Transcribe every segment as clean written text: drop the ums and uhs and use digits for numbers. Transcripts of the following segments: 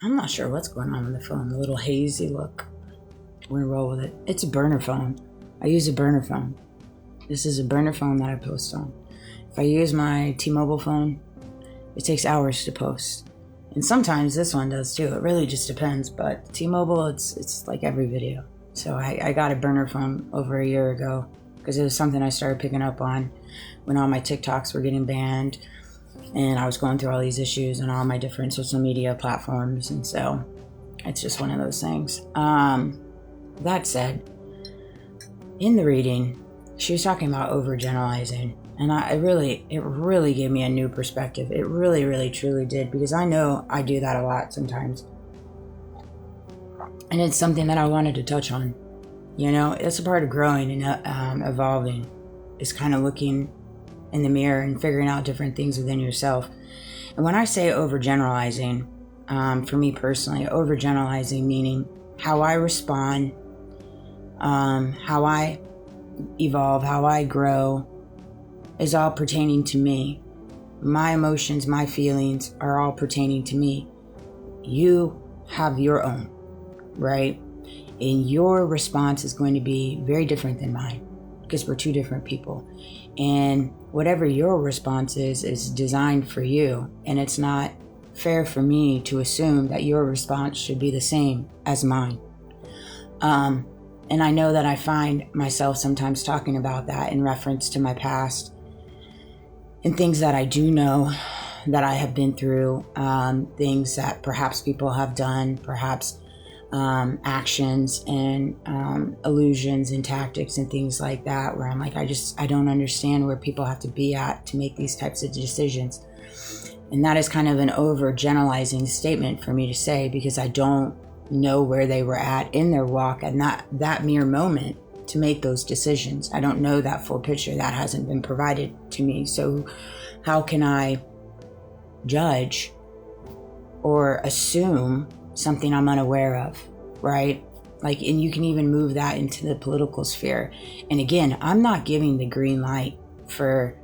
I'm not sure what's going on with the phone. A little hazy look. We're gonna roll with it. It's a burner phone. I use a burner phone. This is a burner phone that I post on. If I use my T-Mobile phone, it takes hours to post. And sometimes this one does too. It really just depends. But T-Mobile, it's like every video. So I got a burner phone over a year ago because it was something I started picking up on when all my TikToks were getting banned. And I was going through all these issues on all my different social media platforms. And so it's just one of those things. That said, in the reading, she was talking about overgeneralizing. And it really gave me a new perspective. It really, really, truly did. Because I know I do that a lot sometimes. And it's something that I wanted to touch on. You know, it's a part of growing and evolving. Is kind of looking in the mirror and figuring out different things within yourself. And when I say overgeneralizing, for me personally, overgeneralizing meaning how I respond, how I evolve, how I grow, is all pertaining to me. My emotions, my feelings are all pertaining to me. You have your own, right? And your response is going to be very different than mine because we're two different people. And whatever your response is designed for you. And it's not fair for me to assume that your response should be the same as mine. And I know that I find myself sometimes talking about that in reference to my past and things that I do know that I have been through, things that perhaps people have done, perhaps actions and illusions and tactics and things like that, where I'm like, I don't understand where people have to be at to make these types of decisions. And that is kind of an overgeneralizing statement for me to say, because I don't know where they were at in their walk and that mere moment to make those decisions. I don't know that full picture. That hasn't been provided to me. So how can I judge or assume something I'm unaware of, right? Like, and you can even move that into the political sphere. And again, I'm not giving the green light for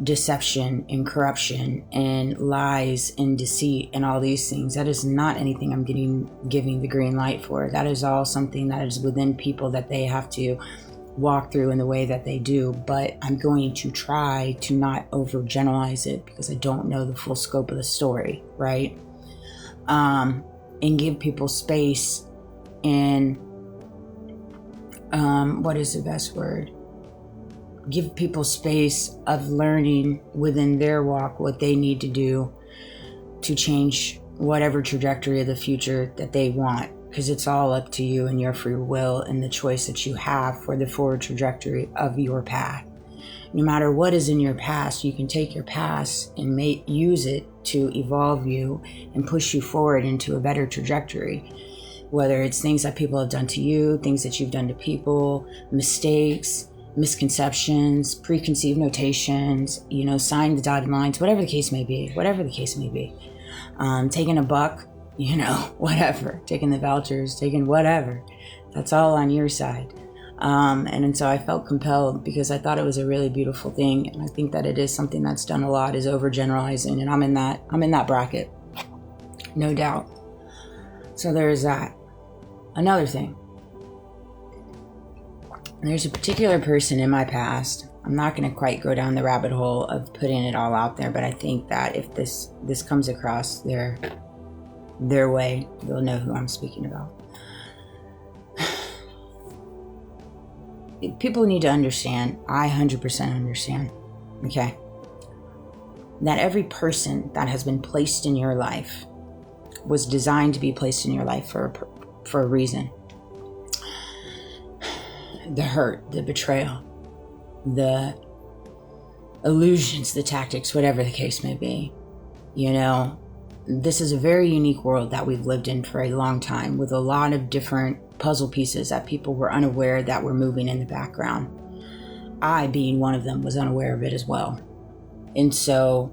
deception and corruption and lies and deceit and all these things. That is not anything I'm giving the green light for. That is all something that is within people that they have to walk through in the way that they do. But I'm going to try to not overgeneralize it because I don't know the full scope of the story, right? And give people space and what is the best word? Give people space of learning within their walk what they need to do to change whatever trajectory of the future that they want, because it's all up to you and your free will and the choice that you have for the forward trajectory of your path. No matter what is in your past, you can take your past and use it to evolve you and push you forward into a better trajectory. Whether it's things that people have done to you, things that you've done to people, mistakes, misconceptions, preconceived notations, sign the dotted lines, whatever the case may be, taking a buck, whatever, taking the vouchers, taking whatever, that's all on your side. And so I felt compelled because I thought it was a really beautiful thing. And I think that it is something that's done a lot, is overgeneralizing. And I'm in that bracket, no doubt. So there's that. Another thing. There's a particular person in my past. I'm not going to quite go down the rabbit hole of putting it all out there, but I think that if this comes across their way, they'll know who I'm speaking about. People need to understand, I 100% understand, okay, that every person that has been placed in your life was designed to be placed in your life for a reason. The hurt, the betrayal, the illusions, the tactics, whatever the case may be. This is a very unique world that we've lived in for a long time, with a lot of different puzzle pieces that people were unaware that were moving in the background. I, being one of them, was unaware of it as well. And so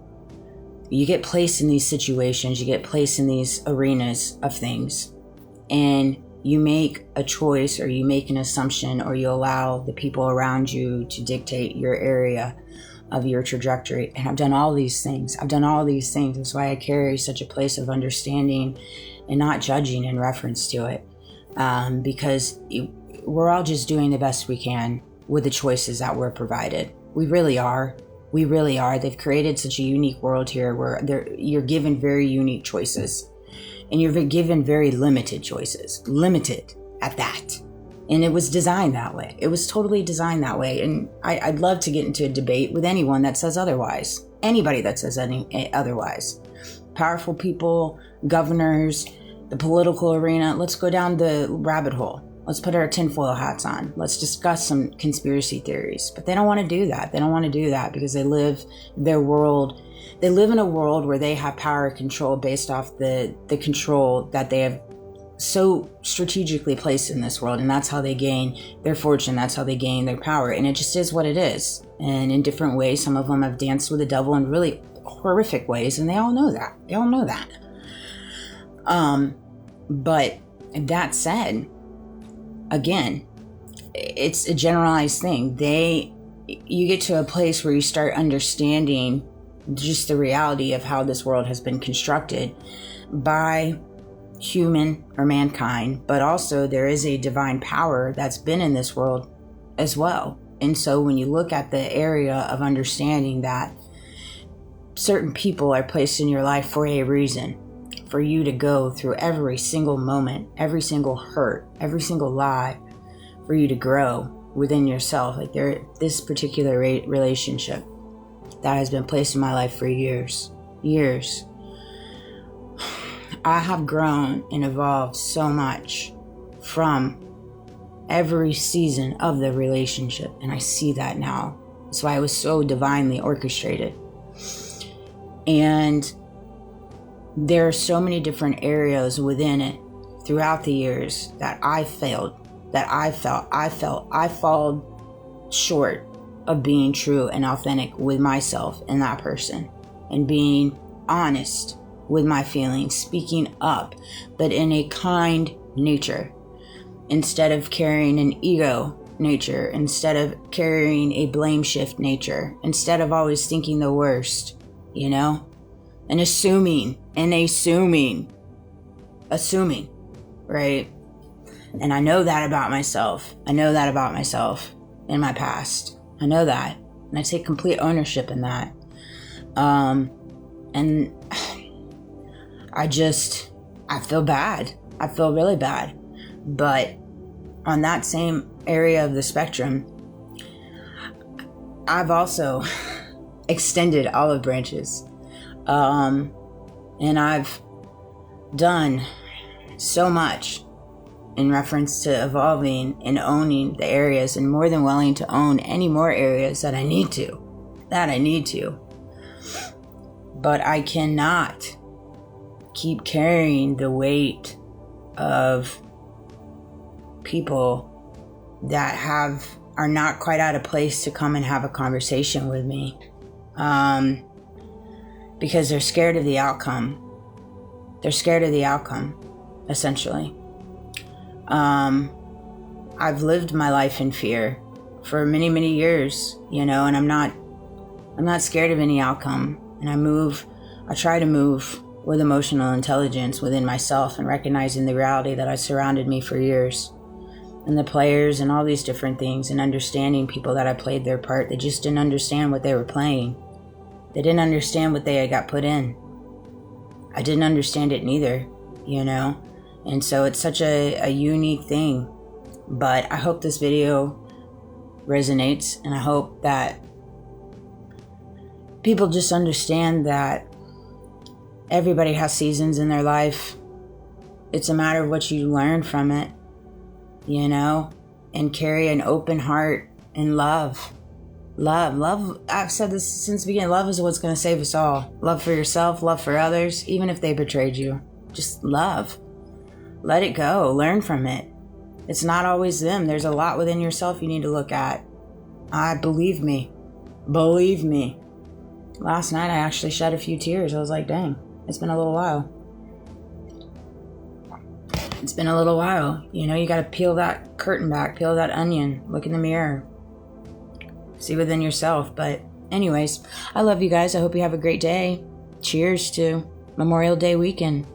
you get placed in these situations, you get placed in these arenas of things, and you make a choice, or you make an assumption, or you allow the people around you to dictate your area of your trajectory. And I've done all these things. That's why I carry such a place of understanding and not judging in reference to it. Because we're all just doing the best we can with the choices that we're provided. We really are. They've created such a unique world here where you're given very unique choices. And you're given very limited choices. Limited at that. And it was designed that way. It was totally designed that way. And I'd love to get into a debate with anyone that says otherwise. Anybody that says otherwise. Powerful people, governors, the political arena. Let's go down the rabbit hole. Let's put our tinfoil hats on. Let's discuss some conspiracy theories. But they don't want to do that. They don't want to do that because they live their world. They live in a world where they have power and control based off the control that they have so strategically placed in this world. And that's how they gain their fortune. That's how they gain their power. And it just is what it is. And in different ways, some of them have danced with the devil in really horrific ways. And they all know that. But that said, again, it's a generalized thing. You get to a place where you start understanding just the reality of how this world has been constructed by human or mankind, but also there is a divine power that's been in this world as well. And so when you look at the area of understanding that certain people are placed in your life for a reason, for you to go through every single moment, every single hurt, every single lie, for you to grow within yourself. Like this particular relationship that has been placed in my life for years. I have grown and evolved so much from every season of the relationship. And I see that now. That's why it was so divinely orchestrated. And there are so many different areas within it throughout the years that I failed, I fell short of being true and authentic with myself and that person, and being honest with my feelings, speaking up, but in a kind nature, instead of carrying an ego nature, instead of carrying a blame shift nature, instead of always thinking the worst, and assuming, right? And I know that about myself. In my past. I know that. And I take complete ownership in that. And I feel bad. I feel really bad. But on that same area of the spectrum, I've also extended olive branches. And I've done so much in reference to evolving and owning the areas, and more than willing to own any more areas that I need to. But I cannot keep carrying the weight of people that are not quite at a place to come and have a conversation with me, because they're scared of the outcome. Essentially. I've lived my life in fear for many, many years, and I'm not scared of any outcome. And I try to move with emotional intelligence within myself, and recognizing the reality that has surrounded me for years, and the players and all these different things, and understanding people that I played their part. They just didn't understand what they were playing. They didn't understand what they had got put in. I didn't understand it neither, And so it's such a unique thing. But I hope this video resonates, and I hope that people just understand that everybody has seasons in their life. It's a matter of what you learn from it, and carry an open heart and love. Love. I've said this since the beginning. Love is what's going to save us all. Love for yourself, love for others, even if they betrayed you. Just love. Let it go. Learn from it. It's not always them. There's a lot within yourself you need to look at. Believe me. Last night I actually shed a few tears. I was like, dang, it's been a little while. You got to peel that curtain back, peel that onion, look in the mirror, see within yourself. But Anyways, I love you guys. I hope you have a great day. Cheers to Memorial Day weekend.